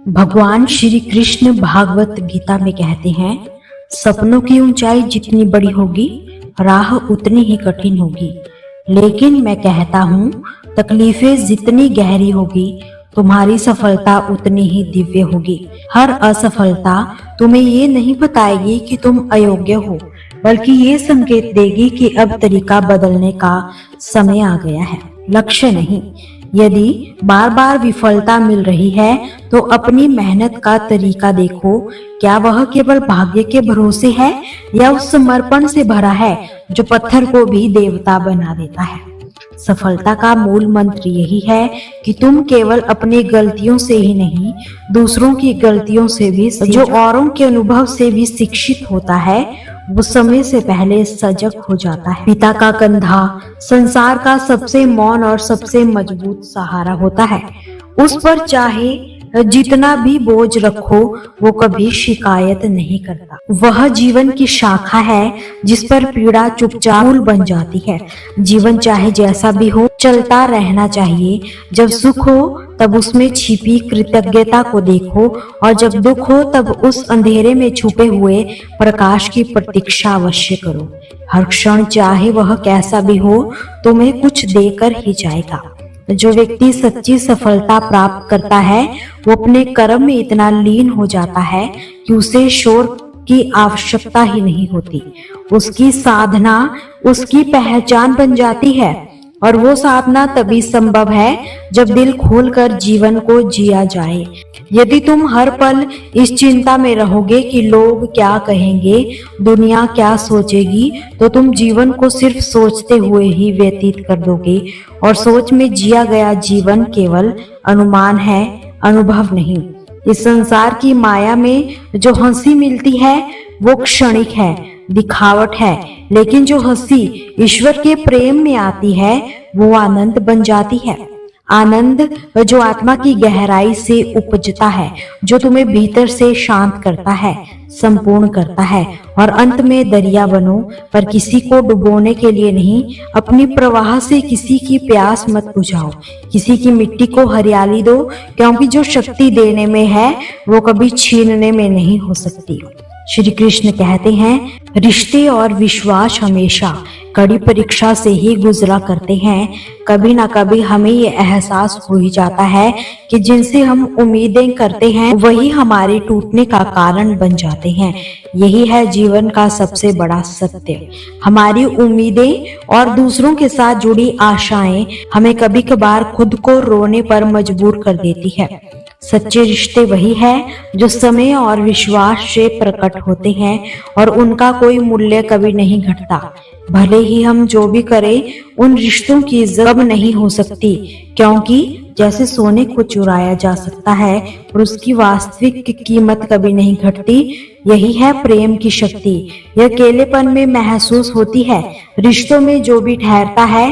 भगवान श्री कृष्ण भागवत गीता में कहते हैं, सपनों की ऊंचाई जितनी बड़ी होगी राह उतनी ही कठिन होगी। लेकिन मैं कहता हूँ तकलीफें जितनी गहरी होगी तुम्हारी सफलता उतनी ही दिव्य होगी। हर असफलता तुम्हें ये नहीं बताएगी कि तुम अयोग्य हो, बल्कि ये संकेत देगी कि अब तरीका बदलने का समय आ गया है, लक्ष्य नहीं। यदि बार बार विफलता मिल रही है तो अपनी मेहनत का तरीका देखो। क्या वह केवल भाग्य के भरोसे है या उस समर्पण से भरा है जो पत्थर को भी देवता बना देता है। सफलता का मूल मंत्र यही है कि तुम केवल अपनी गलतियों से ही नहीं, दूसरों की गलतियों से भी, जो औरों के अनुभव से भी शिक्षित होता है, वो समय से पहले सजग हो जाता है। पिता का कंधा संसार का सबसे मौन और सबसे मजबूत सहारा होता है। उस पर चाहे जितना भी बोझ रखो वो कभी शिकायत नहीं करता। वह जीवन की शाखा है जिस पर पीड़ा चुपचाप फूल बन जाती है। जीवन चाहे जैसा भी हो चलता रहना चाहिए। जब सुख हो तब उसमें छिपी कृतज्ञता को देखो, और जब दुख हो तब उस अंधेरे में छुपे हुए प्रकाश की प्रतीक्षा अवश्य करो। हर क्षण चाहे वह कैसा भी हो तुम्हें कुछ देकर ही जाएगा। जो व्यक्ति सच्ची सफलता प्राप्त करता है वो अपने कर्म में इतना लीन हो जाता है कि उसे शोर की आवश्यकता ही नहीं होती। उसकी साधना उसकी पहचान बन जाती है, और वो साधना तभी संभव है जब दिल खोलकर जीवन को जिया जाए। यदि तुम हर पल इस चिंता में रहोगे कि लोग क्या कहेंगे, दुनिया क्या सोचेगी, तो तुम जीवन को सिर्फ सोचते हुए ही व्यतीत कर दोगे। और सोच में जिया गया जीवन केवल अनुमान है, अनुभव नहीं। इस संसार की माया में जो हंसी मिलती है वो क्षणिक है, दिखावट है, लेकिन जो हंसी ईश्वर के प्रेम में आती है वो आनंद बन जाती है। आनंद जो आत्मा की गहराई से उपजता है, जो तुम्हें भीतर से शांत करता है, संपूर्ण करता है। और अंत में दरिया बनो, पर किसी को डुबोने के लिए नहीं। अपनी प्रवाह से किसी की प्यास मत बुझाओ, किसी की मिट्टी को हरियाली दो, क्योंकि जो शक्ति देने में है वो कभी छीनने में नहीं हो सकती। श्री कृष्ण कहते हैं, रिश्ते और विश्वास हमेशा कड़ी परीक्षा से ही गुजरा करते हैं। कभी ना कभी हमें ये एहसास हो ही जाता है कि जिनसे हम उम्मीदें करते हैं वही हमारे टूटने का कारण बन जाते हैं। यही है जीवन का सबसे बड़ा सत्य। हमारी उम्मीदें और दूसरों के साथ जुड़ी आशाएं हमें कभी कभार खुद को रोने पर मजबूर कर देती है। सच्चे रिश्ते वही है जो समय और विश्वास से प्रकट होते हैं, और उनका कोई मूल्य कभी नहीं घटता। भले ही हम जो भी करें उन रिश्तों की इज्जत नहीं हो सकती, क्योंकि जैसे सोने को चुराया जा सकता है और उसकी वास्तविक कीमत कभी नहीं घटती। यही है प्रेम की शक्ति। यह अकेलेपन में महसूस होती है। रिश्तों में जो भी ठहरता है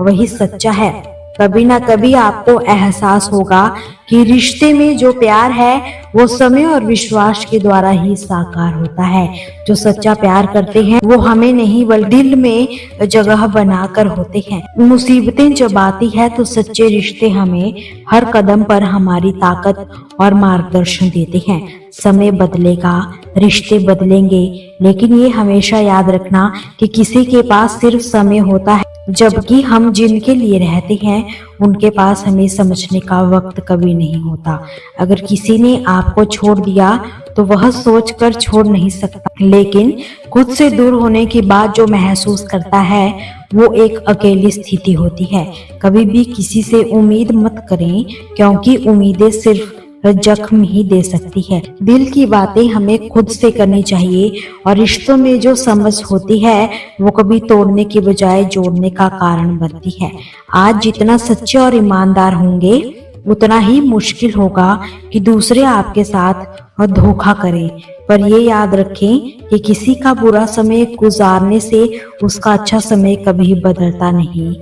वही सच्चा है। कभी ना कभी आपको एहसास होगा कि रिश्ते में जो प्यार है वो समय और विश्वास के द्वारा ही साकार होता है। जो सच्चा प्यार करते हैं वो हमें नहीं बल्कि दिल में जगह बनाकर होते हैं। मुसीबतें जब आती है तो सच्चे रिश्ते हमें हर कदम पर हमारी ताकत और मार्गदर्शन देते हैं। समय बदलेगा, रिश्ते बदलेंगे, लेकिन ये हमेशा याद रखना कि किसी के पास सिर्फ समय होता है, जबकि हम जिनके लिए रहते हैं उनके पास हमें समझने का वक्त कभी नहीं होता। अगर किसी ने आपको छोड़ दिया तो वह सोचकर छोड़ नहीं सकता, लेकिन खुद से दूर होने के बाद जो महसूस करता है वो एक अकेली स्थिति होती है। कभी भी किसी से उम्मीद मत करें, क्योंकि उम्मीदें सिर्फ जख्म ही दे सकती है। दिल की बातें हमें खुद से करनी चाहिए, और रिश्तों में जो समझ होती है वो कभी तोड़ने की बजाय जोड़ने का कारण बनती है। आज जितना सच्चे और ईमानदार होंगे उतना ही मुश्किल होगा कि दूसरे आपके साथ धोखा करें। पर ये याद रखें कि किसी का बुरा समय गुजारने से उसका अच्छा समय कभी बदलता नहीं।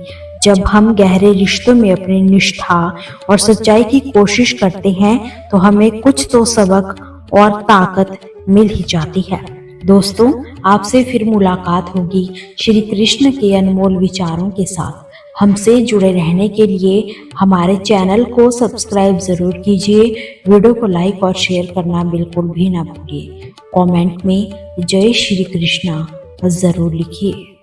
जब हम गहरे रिश्तों में अपनी निष्ठा और सच्चाई की कोशिश करते हैं तो हमें कुछ तो सबक और ताकत मिल ही जाती है। दोस्तों, आपसे फिर मुलाकात होगी श्री कृष्ण के अनमोल विचारों के साथ। हमसे जुड़े रहने के लिए हमारे चैनल को सब्सक्राइब ज़रूर कीजिए। वीडियो को लाइक और शेयर करना बिल्कुल भी ना भूलिए। कमेंट में जय श्री कृष्णा ज़रूर लिखिए।